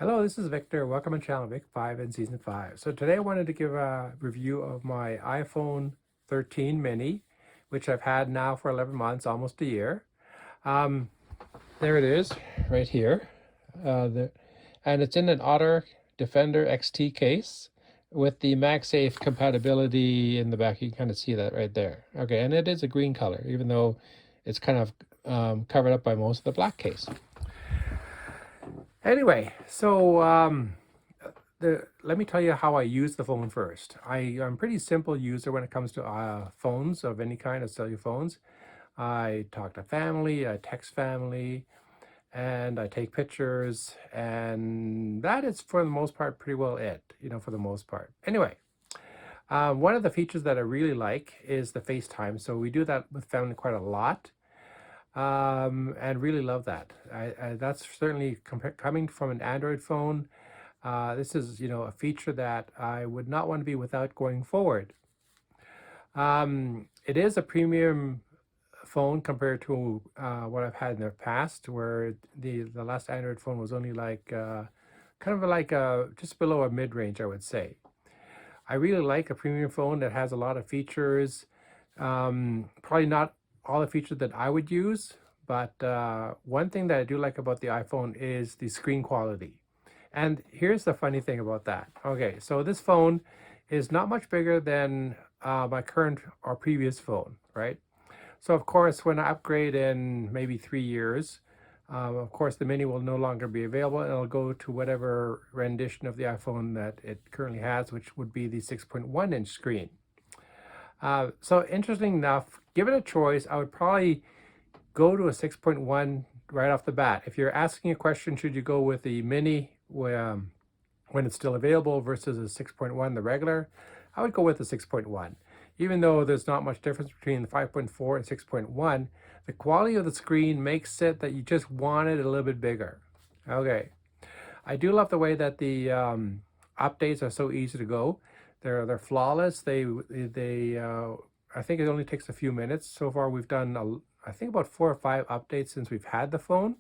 Hello, this is Victor. Welcome to channel Vic 5 in Season 5. So today I wanted to give a review of my iPhone 13 mini, which I've had now for 11 months, almost a year. Um, there it is, right here. And it's in an Otter Defender XT case with the MagSafe compatibility in the back. You can kind of see that right there. Okay, and it is a green color, even though it's kind of covered up by most of the black case. Anyway, so let me tell you how I use the phone first. I'm a pretty simple user when it comes to phones of any kind of cellular phones. I talk to family, I text family, and I take pictures, and that is for the most part pretty well it, for the most part. Anyway, one of the features that I really like is the FaceTime. So we do that with family quite a lot. And really love that. That's certainly coming from an Android phone. This is, a feature that I would not want to be without going forward. It is a premium phone compared to what I've had in the past, where the last Android phone was only like kind of like just below a mid-range, I would say. I really like a premium phone that has a lot of features. Probably not all the features that I would use, but one thing that I do like about the iPhone is the screen quality. And here's the funny thing about that. Okay, so this phone is not much bigger than my current or previous phone, right? So of course, when I upgrade in maybe 3 years, of course, the mini will no longer be available, and it'll go to whatever rendition of the iPhone that it currently has, which would be the 6.1-inch screen. So interesting enough, given a choice, I would probably go to a 6.1 right off the bat. If you're asking a question, should you go with the mini when it's still available versus a 6.1, the regular, I would go with the 6.1. Even though there's not much difference between the 5.4 and 6.1, the quality of the screen makes it that you just want it a little bit bigger. Okay. I do love the way that the updates are so easy to go. They're flawless. I think it only takes a few minutes. So far, we've done I think about 4 or 5 updates since we've had the phone.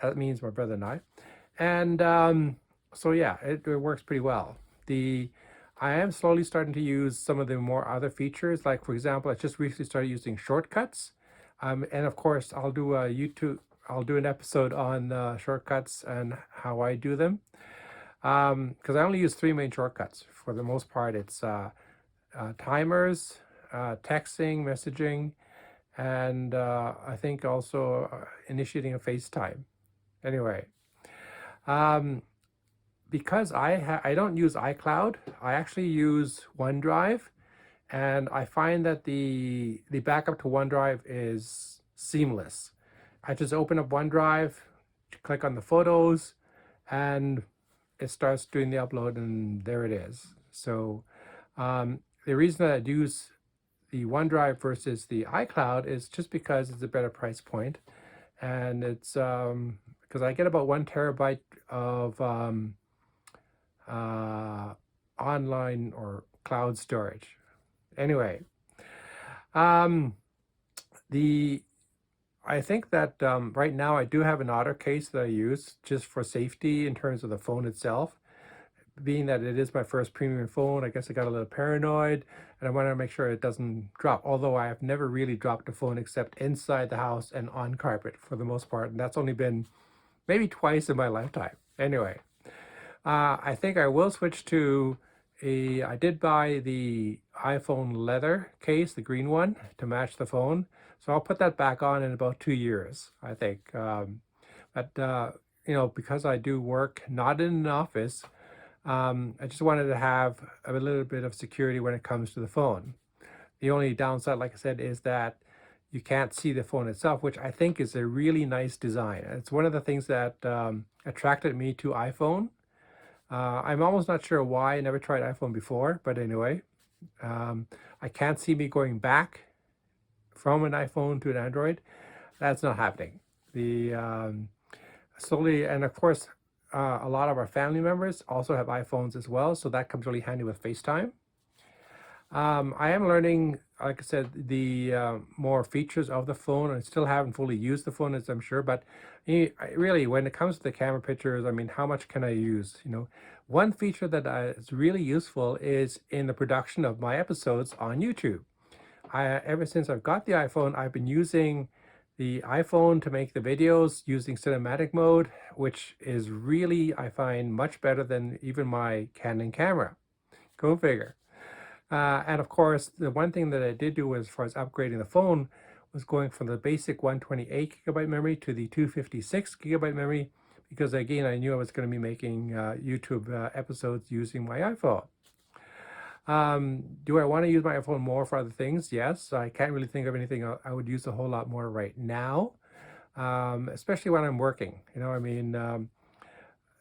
That means my brother and I. And so yeah, it works pretty well. I am slowly starting to use some of the more other features. Like for example, I just recently started using shortcuts. And of course, I'll do an episode on shortcuts and how I do them. Because I only use 3 main shortcuts. For the most part, it's timers, texting, messaging, and I think also initiating a FaceTime. Anyway, because I don't use iCloud, I actually use OneDrive, and I find that the backup to OneDrive is seamless. I just open up OneDrive, click on the photos, and it starts doing the upload, and there it is. So the reason that I use the OneDrive versus the iCloud is just because it's a better price point, and it's because I get about 1 terabyte of online or cloud storage. Anyway, I think that right now I do have an Otter case that I use just for safety in terms of the phone itself. Being that it is my first premium phone, I guess I got a little paranoid, and I want to make sure it doesn't drop. Although I have never really dropped a phone except inside the house and on carpet for the most part, and that's only been maybe twice in my lifetime. Anyway, I think I will switch to I did buy the iPhone leather case, the green one, to match the phone. So I'll put that back on in about 2 years, I think. Because I do work not in an office, I just wanted to have a little bit of security when it comes to the phone. The only downside, like I said, is that you can't see the phone itself, which I think is a really nice design. It's one of the things that attracted me to iPhone. I'm almost not sure why. I never tried iPhone before, but anyway, I can't see me going back from an iPhone to an Android. That's not happening. Slowly, and of course, a lot of our family members also have iPhones as well, so that comes really handy with FaceTime. I am learning, like I said, the more features of the phone. I still haven't fully used the phone, as I'm sure, but really, when it comes to the camera pictures, I mean, how much can I use? One feature that is really useful is in the production of my episodes on YouTube. Ever since I've got the iPhone, I've been using the iPhone to make the videos using cinematic mode, which is really, I find, much better than even my Canon camera. Go figure. And of course, the one thing that I did do as far as upgrading the phone was going from the basic 128 gigabyte memory to the 256 gigabyte memory, because again, I knew I was going to be making YouTube episodes using my iPhone. Do I want to use my iPhone more for other things? Yes. I can't really think of anything I would use a whole lot more right now, especially when I'm working. I mean,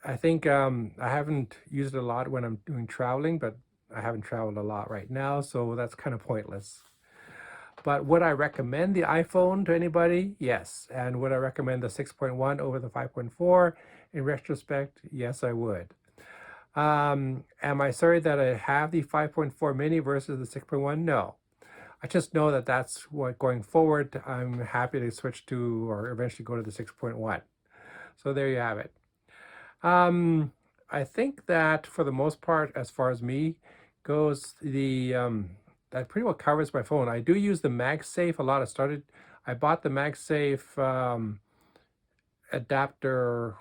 I think I haven't used it a lot when I'm doing traveling, but I haven't traveled a lot right now, so that's kind of pointless. But would I recommend the iPhone to anybody? Yes. And would I recommend the 6.1 over the 5.4? In retrospect, yes, I would. Am I sorry that I have the 5.4 mini versus the 6.1? No. I just know that that's what going forward, I'm happy to switch to or eventually go to the 6.1. So there you have it. I think that for the most part, as far as me goes, that pretty well covers my phone. I do use the MagSafe a lot. I bought the MagSafe adapter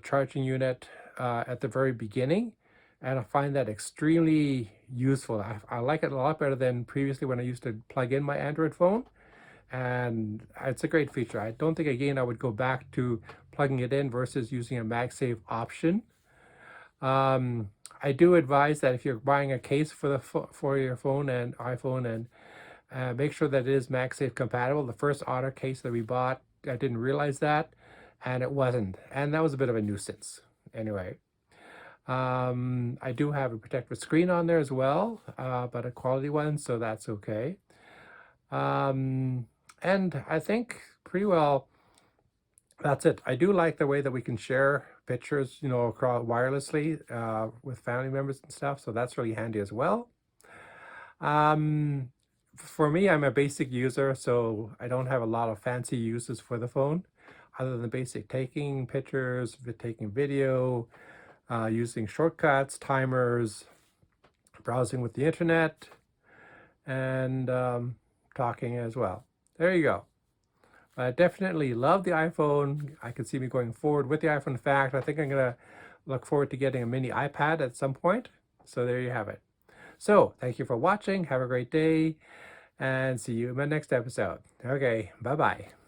charging unit at the very beginning, and I find that extremely useful. I like it a lot better than previously when I used to plug in my Android phone, and it's a great feature. I don't think, again, I would go back to plugging it in versus using a MagSafe option. I do advise that if you're buying a case for your phone and iPhone, and make sure that it is MagSafe compatible. The first Otter case that we bought, I didn't realize that, and it wasn't, and that was a bit of a nuisance. Anyway, I do have a protective screen on there as well, but a quality one, so that's okay. And I think pretty well that's it. I do like the way that we can share pictures, across wirelessly with family members and stuff. So that's really handy as well. For me, I'm a basic user, so I don't have a lot of fancy uses for the phone, other than basic taking pictures, taking video, using shortcuts, timers, browsing with the internet, and talking as well. There you go. I definitely love the iPhone. I can see me going forward with the iPhone. In fact, I think I'm going to look forward to getting a mini iPad at some point. So there you have it. So thank you for watching. Have a great day and see you in my next episode. Okay, bye-bye.